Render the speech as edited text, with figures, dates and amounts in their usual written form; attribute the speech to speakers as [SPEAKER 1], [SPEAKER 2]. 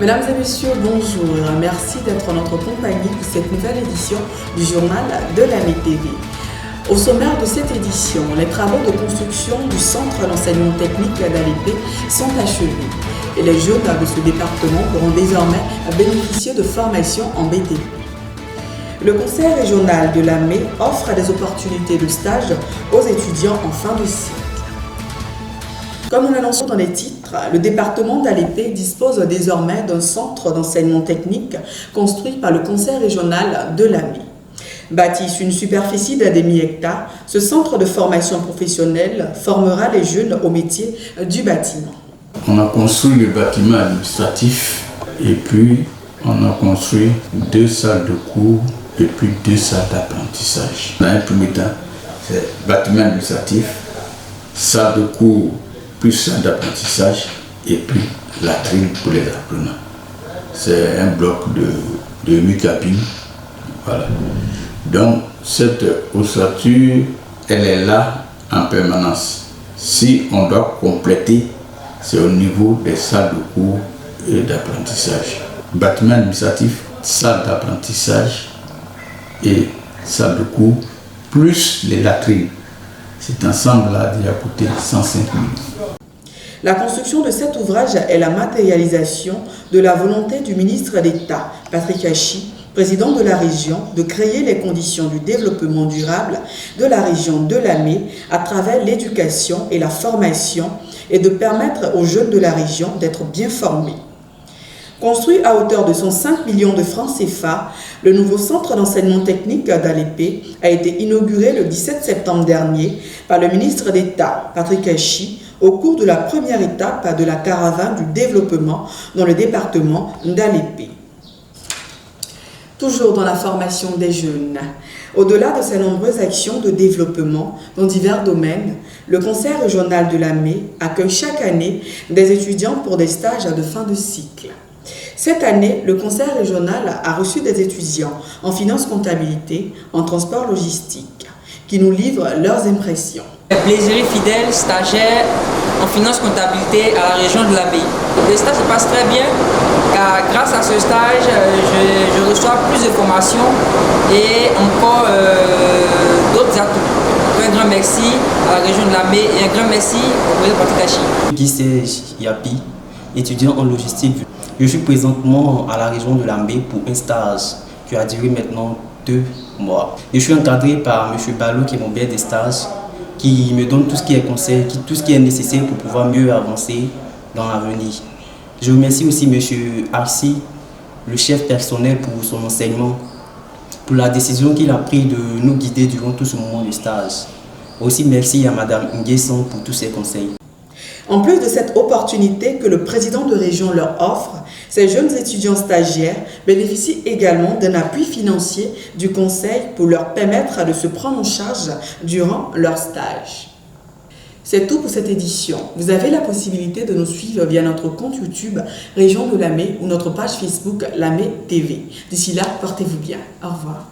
[SPEAKER 1] Mesdames et messieurs, bonjour. Merci d'être en notre compagnie pour cette nouvelle édition du journal de l'AME TV. Au sommaire de cette édition, les travaux de construction du centre d'enseignement technique d'Alépé sont achevés et les jeunes de ce département pourront désormais bénéficier de formations en BTP. Le conseil régional de l'AME offre des opportunités de stage aux étudiants en fin de cycle. Comme on l'annonce dans les titres, le département d'Alépé dispose désormais d'un centre d'enseignement technique construit par le conseil régional de l'AME. Bâti sur une superficie d'un demi-hectare, ce centre de formation professionnelle formera les jeunes au métier du bâtiment.
[SPEAKER 2] On a construit le bâtiment administratif et puis on a construit 2 salles de cours et puis 2 salles d'apprentissage. Dans un premier temps, c'est bâtiment administratif, salle de cours plus salle d'apprentissage et puis latrine pour les apprenants. C'est un bloc de 8 cabines. Voilà. Donc cette ossature, elle est là en permanence. Si on doit compléter, c'est au niveau des salles de cours et d'apprentissage. Bâtiment administratif, salle d'apprentissage et salle de cours, plus les latrines. Cet ensemble-là a déjà coûté 105 000.
[SPEAKER 1] La construction de cet ouvrage est la matérialisation de la volonté du ministre d'État, Patrick Hachi, président de la région, de créer les conditions du développement durable de la région de l'AME à travers l'éducation et la formation et de permettre aux jeunes de la région d'être bien formés. Construit à hauteur de 105 millions de francs CFA, le nouveau centre d'enseignement technique d'Alépé a été inauguré le 17 septembre dernier par le ministre d'État, Patrick Hachi, au cours de la première étape de la caravane du développement dans le département d'Alépé. Toujours dans la formation des jeunes, au-delà de ces nombreuses actions de développement dans divers domaines, le conseil régional de l'AME accueille chaque année des étudiants pour des stages de fin de cycle. Cette année, le conseil régional a reçu des étudiants en finance comptabilité, en transport logistique, qui nous livrent leurs impressions.
[SPEAKER 3] Plaisir fidèle, stagiaire en finance comptabilité à la région de l'AME. Le stage se passe très bien car grâce à ce stage, je reçois plus de formations et encore d'autres atouts. Un grand merci à la région de l'AME et un grand merci au président Patrick Hachi.
[SPEAKER 4] Guy Serge Yapi, étudiant en logistique. Je suis présentement à la région de l'AME pour un stage qui a duré maintenant 2 mois. Je suis encadré par M. Ballot qui est mon maître de stage, qui me donne tout ce qui est conseil, tout ce qui est nécessaire pour pouvoir mieux avancer dans l'avenir. Je remercie aussi M. Arsi, le chef personnel, pour son enseignement, pour la décision qu'il a prise de nous guider durant tout ce moment de stage. Aussi merci à Mme Nguesson pour tous ses conseils.
[SPEAKER 1] En plus de cette opportunité que le président de région leur offre, ces jeunes étudiants stagiaires bénéficient également d'un appui financier du conseil pour leur permettre de se prendre en charge durant leur stage. C'est tout pour cette édition. Vous avez la possibilité de nous suivre via notre compte YouTube Région de l'AME ou notre page Facebook l'AME TV. D'ici là, portez-vous bien. Au revoir.